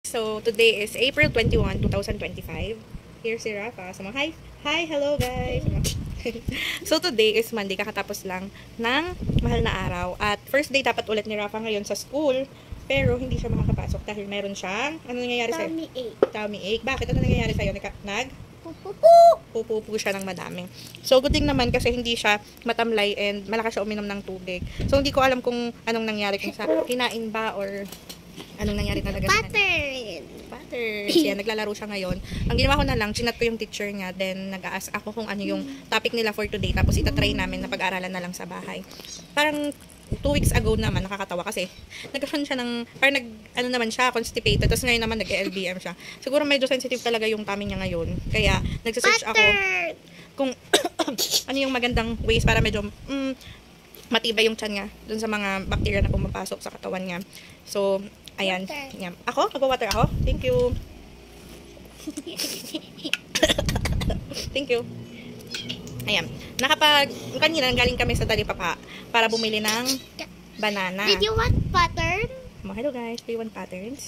So, today is April 21, 2025. Here's si Rafa. So, hi! Hi! Hello, guys! So, today is Monday. Kakatapos lang ng mahal na araw. At first day dapat ulit ni Rafa ngayon sa school. Pero, hindi siya makakapasok dahil meron siyang... Ano nangyayari sa'yo? Tummy ache. Tummy ache. Bakit? Ano nangyayari sa'yo? Pupupo siya ng madami. So, good thing naman kasi hindi siya matamlay and malakas siya uminom ng tubig. So, hindi ko alam kung anong nangyari. Kung sa kinain ba or anong nangyari talaga sa Pattern. Yan, naglalaro siya ngayon. Ang ginawa ko na lang, chinat ko yung teacher niya, then nag-ask ako kung ano yung topic nila for today, tapos itatry namin na pag-aralan na lang sa bahay. Parang 2 weeks ago naman, nakakatawa kasi nagkaroon siya ng, parang ano naman siya, constipated, tapos ngayon naman nag-LBM siya. Siguro medyo sensitive talaga yung tummy niya ngayon. Kaya, nagsasearch ako kung ano yung magandang ways para medyo matibay yung tiyan niya dun sa mga bacteria na pumapasok sa katawan niya. So, ayan. Yan. Ako? Mag-water ako? Thank you. Thank you. Ayan. Kanina galing kami sa Talipapa para bumili ng banana. Did you want pattern? Hello guys, do you want patterns?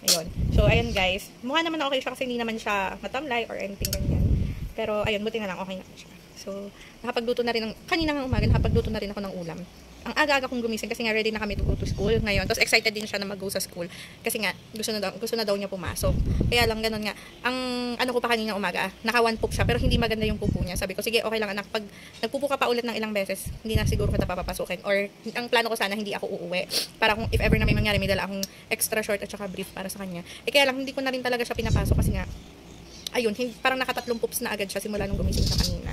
Ayun. So, ayan guys. Mukha naman okay siya kasi hindi naman siya matamlay or anything ganyan. Pero, ayun, buti na lang okay na siya. So, nakapagluto na rin kanina ng umaga, nakapagluto na rin ako ng ulam. Ang aga-aga kong gumising kasi nga ready na kami to go to school ngayon. Tapos excited din siya na mag-go sa school kasi nga gusto na daw niya pumasok. Kaya lang ganun nga. Ang ano ko pa kanina umaga, naka one poop siya pero hindi maganda yung pupo niya. Sabi ko, sige, okay lang anak, pag nagpupo ka pa ulit ng ilang beses, hindi na siguro kita papapasukin. Or ang plano ko sana hindi ako uuwi. Para kung if ever na may mangyari, may dala akong extra short at saka brief para sa kanya. Kaya lang hindi ko na rin talaga siya pinapasok kasi nga ayun, parang nakatatlong poops na agad siya simula nung gumising siya kanina.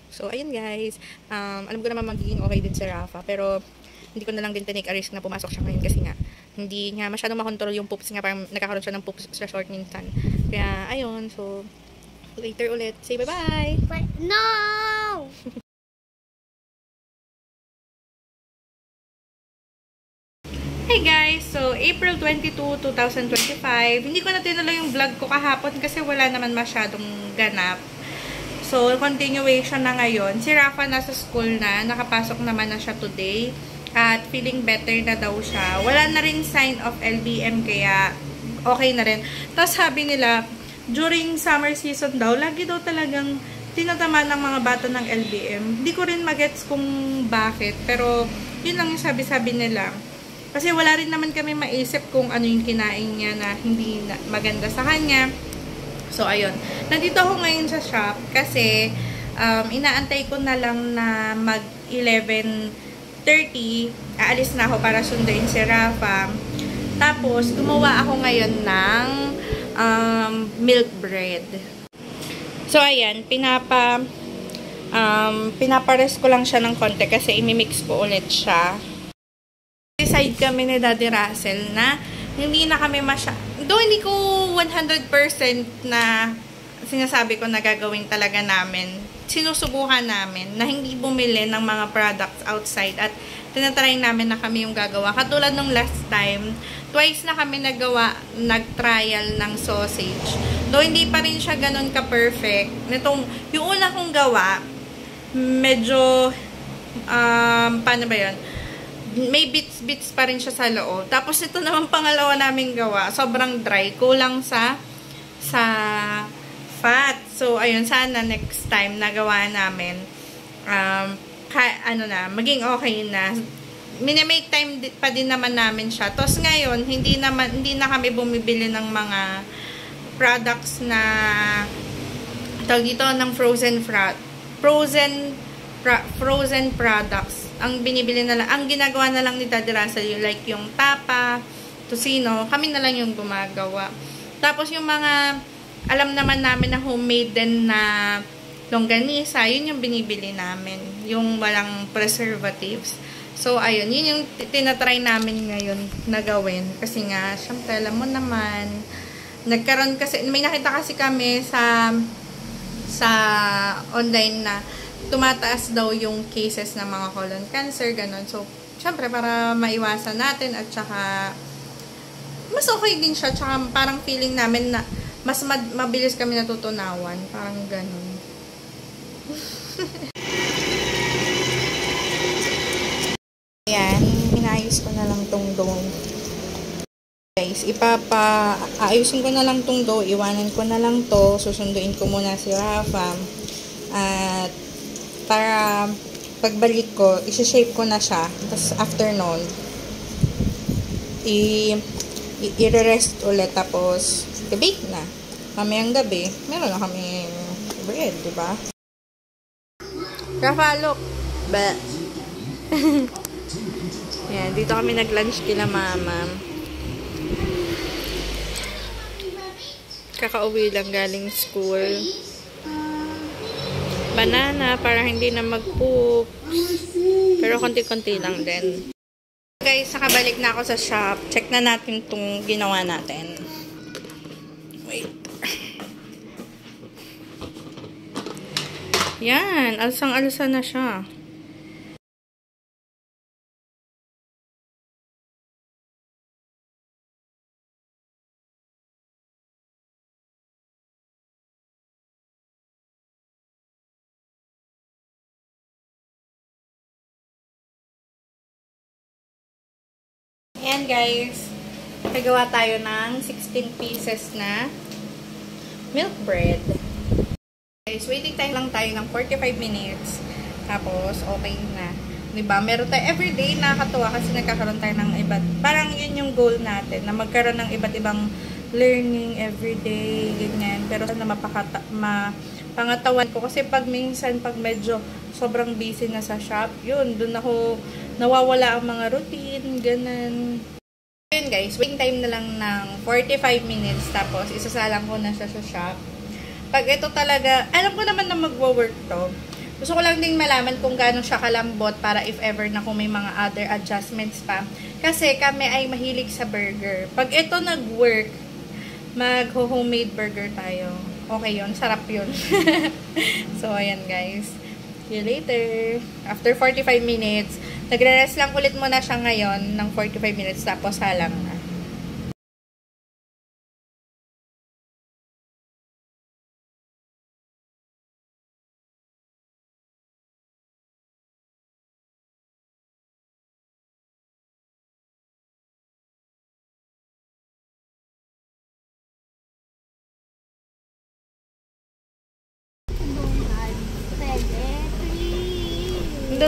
So, ayun guys. Alam ko naman magiging okay din si Rafa. Pero, hindi ko na lang din tinake a risk na pumasok siya ngayon kasi nga, hindi nga masyadong makontrol yung poops nga. Parang nagkakaroon siya ng poops sa short minsan. Kaya, ayun. So, later ulit. Say bye-bye! No! Hey guys! So, April 22, 2025. Hindi ko na tinuloy yung vlog ko kahapon kasi wala naman masyadong ganap. So, continuation na ngayon. Si Rafa nasa school na. Nakapasok naman na siya today. At feeling better na daw siya. Wala na rin sign of LBM kaya okay na rin. Tapos sabi nila, during summer season daw, lagi daw talagang tinatama ng mga bata ng LBM. Hindi ko rin magets kung bakit. Pero, yun lang yung sabi-sabi nila. Kasi wala rin naman kami maisip kung ano yung kinain niya na hindi maganda sa kanya. So, ayun. Nandito ako ngayon sa shop kasi inaantay ko na lang na mag 11:30. Aalis na ako para sunduin si Rafa. Tapos, gumawa ako ngayon ng milk bread. So, ayan. Pinapares ko lang siya ng konti kasi imimix ko ulit siya. Decide kami ni Daddy Russell na hindi na kami though hindi ko 100% na sinasabi ko na gagawin talaga namin, sinusubukan namin na hindi bumili ng mga products outside at tinatry namin na kami yung gagawa. Katulad nung last time, twice na kami nag-trial ng sausage. Though hindi pa rin siya ganun ka-perfect. Yung una kong gawa, medyo, paano ba yun? May bits pa rin siya sa loob. Tapos ito naman pangalawa naming gawa. Sobrang dry. Kulang sa fat. So, ayun. Sana next time nagawa namin. Maging okay na. Minimake time pa din naman namin siya. Tapos ngayon, hindi na kami bumibili ng mga products na tawag dito ng frozen products. Ang binibili na lang, ang ginagawa na lang ni Daddy Russell, like yung tapa, tocino, kami na lang yung gumagawa. Tapos yung mga, alam naman namin na homemade din na longganisa, yun yung binibili namin. Yung walang preservatives. So, ayun, yun yung tinatry namin ngayon na gawin. Kasi nga, syempre, alam mo naman, nagkaroon kasi, may nakita kasi kami sa online na tumataas daw yung cases ng mga colon cancer, ganun. So, syempre, para maiwasan natin at saka mas okay din siya. Tsaka parang feeling namin na mas mabilis kami natutunawan. Parang ganun. Ayan, inayos ko na lang tong dome. guys, aayusin ko na lang tong dough, iwanan ko na lang to, susunduin ko muna si Rafa, at para pagbalik ko, isi-shape ko na siya, tapos after nun, i-rest ulit, tapos i-bake na. Mamayang gabi, meron na kami bread, diba? Rafa, look! Ba? Yan, dito kami nag-lunch kila mama. Kakauwi lang galing school. Banana, para hindi na mag-poop. Pero konti-konti lang din. Guys, nakabalik na ako sa shop. Check na natin itong ginawa natin. Wait. Yan, alsang-alsa na siya. Ayan guys, nagawa tayo ng 16 pieces na milk bread. Guys, waiting time lang tayo ng 45 minutes. Tapos, okay na. Diba? Meron tayo everyday, nakakatuwa kasi nagkakaroon tayo ng iba't, parang yun yung goal natin, na magkaroon ng iba't ibang learning everyday, ganyan. Pero sana mapangatawan ko. Kasi pag minsan, pag medyo sobrang busy na sa shop, yun, dun ako nawawala ang mga routine, ganun. Ayun guys, waiting time na lang ng 45 minutes, tapos isasalang ko na siya sa shop. Pag ito talaga, alam ko naman na magwo-work to. Gusto ko lang din malaman kung gaano siya kalambot para if ever na kung may mga other adjustments pa. Kasi kami ay mahilig sa burger. Pag ito nag-work, mag-homemade burger tayo. Okay yun, sarap yun. So, ayan guys. See you later. After 45 minutes, nagre-rest lang ulit muna siya ngayon ng 45 minutes tapos halang na.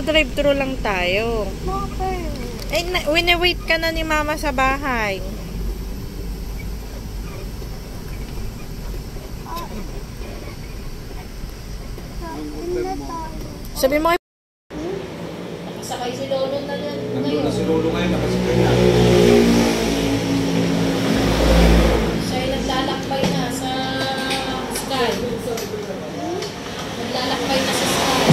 Drive-thru lang tayo. Eh, wini-wait ka na ni mama sa bahay. Sabi mo, Sakay si Lolo na yan. Nandun na si Lolo ngayon, nakasakay na. Siya ay naglalakbay na sa Sky. Naglalakbay na sa Sky.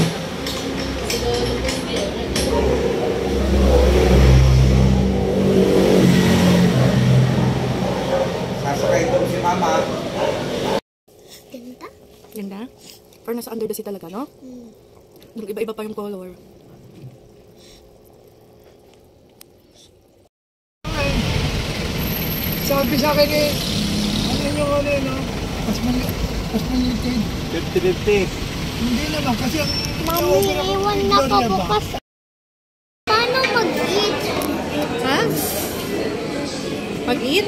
Si Lolo po yun. Sasakay doon si Mama. Ganda? ganda. Pero nasa under the sea talaga, no? Iba-iba pa yung color. Sabi sa akin eh, ano yung ano yun, no? Mas malitin. 50-50. Hindi naman, kasi ang... Mami, iwan na ka bukas. Paano mag-eat? Ha? Mag-eat?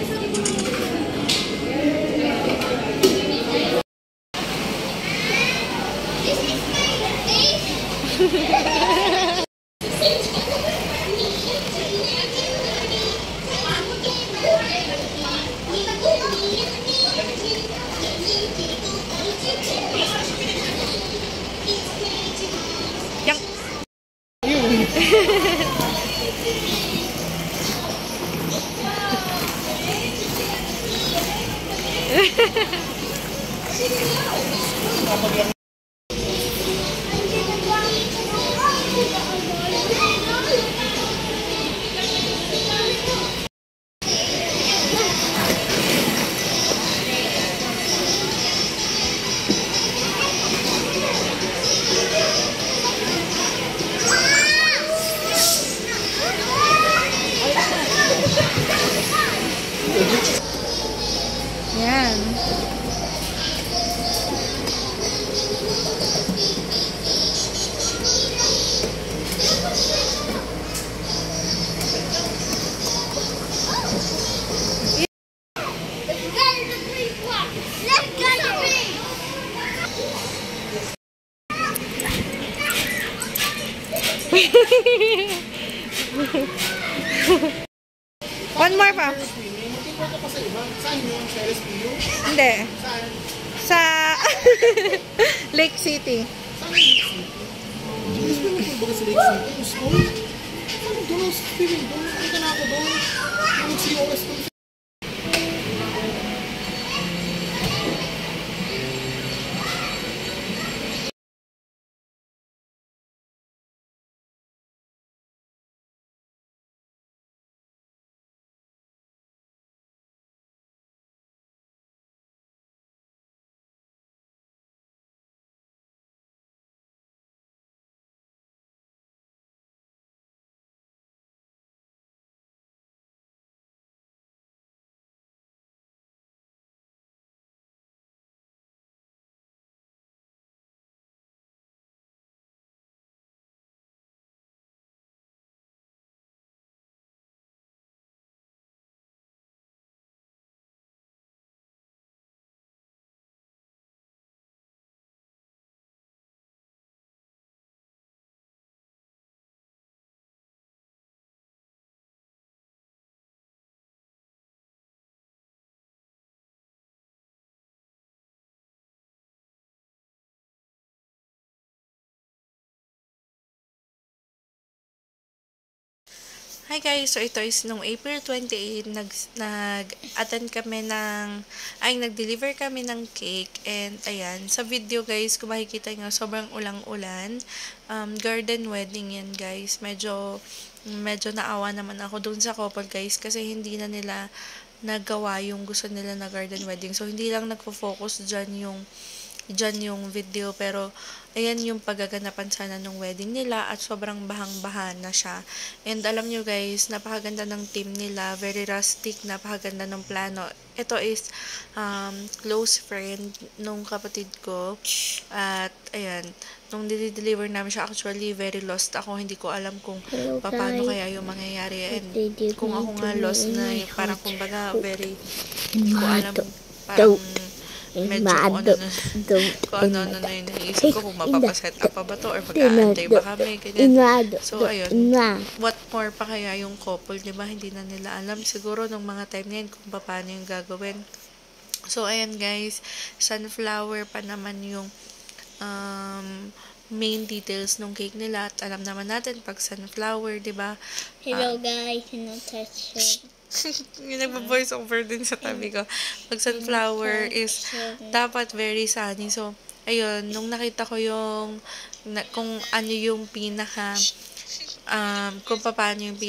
Yang One more pa. Mag-import ka pa sa iba. Saan yun? Sa LSPU? Hindi. Saan? Sa Lake City. Saan yung Lake City? Diyos mo yung kumbaga sa Lake City. Yung school? Saan doon ang feeling? Doon nakita na ako doon. Yung COS doon. Hi guys, so ito is nung April 28, nag-attend kami nag-deliver kami ng cake, and ayan, sa video guys, kung makikita nyo, sobrang ulang-ulan, garden wedding yan guys, medyo naawa naman ako dun sa couple guys, kasi hindi na nila nagawa yung gusto nila na garden wedding, so hindi lang nagfo-focus dyan yung video, pero ayan yung paggaganapan sana ng wedding nila at sobrang bahang-baha na siya. And alam nyo guys, napakaganda ng team nila, very rustic, napakaganda ng plano. Ito is close friend nung kapatid ko, at ayan, nung deliver namin siya, actually very lost ako, hindi ko alam kung paano kaya yung mangyayari, and kung ako nga lost na parang kumbaga very hindi ko alam, parang medyo kung ano na yung naisip ko, kung mapapaset up pa ba to or mag-aantay ba kami, ganyan. So ayun, what more pa kaya yung couple, diba, hindi na nila alam siguro nung mga time na yun kung paano yung gagawin. So ayan guys, sunflower pa naman yung main details ng cake nila, at alam naman natin pag sunflower, diba? Hello guys, no texture. Yung nagpa-voice over din sa tabi ko. Pag sunflower is dapat very sunny. So, ayun, nung nakita ko kung ano yung kung paano yung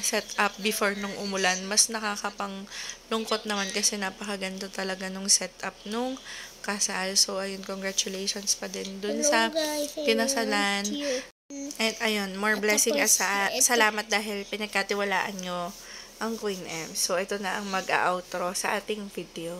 set up before nung umulan, mas nakakapang lungkot naman kasi napakaganda talaga nung set up nung kasal. So, ayun, congratulations pa din dun sa pinasalan. And ayun, more blessing salamat dahil pinagkatiwalaan nyo ang Queen M. So, ito na ang mag-outro sa ating video.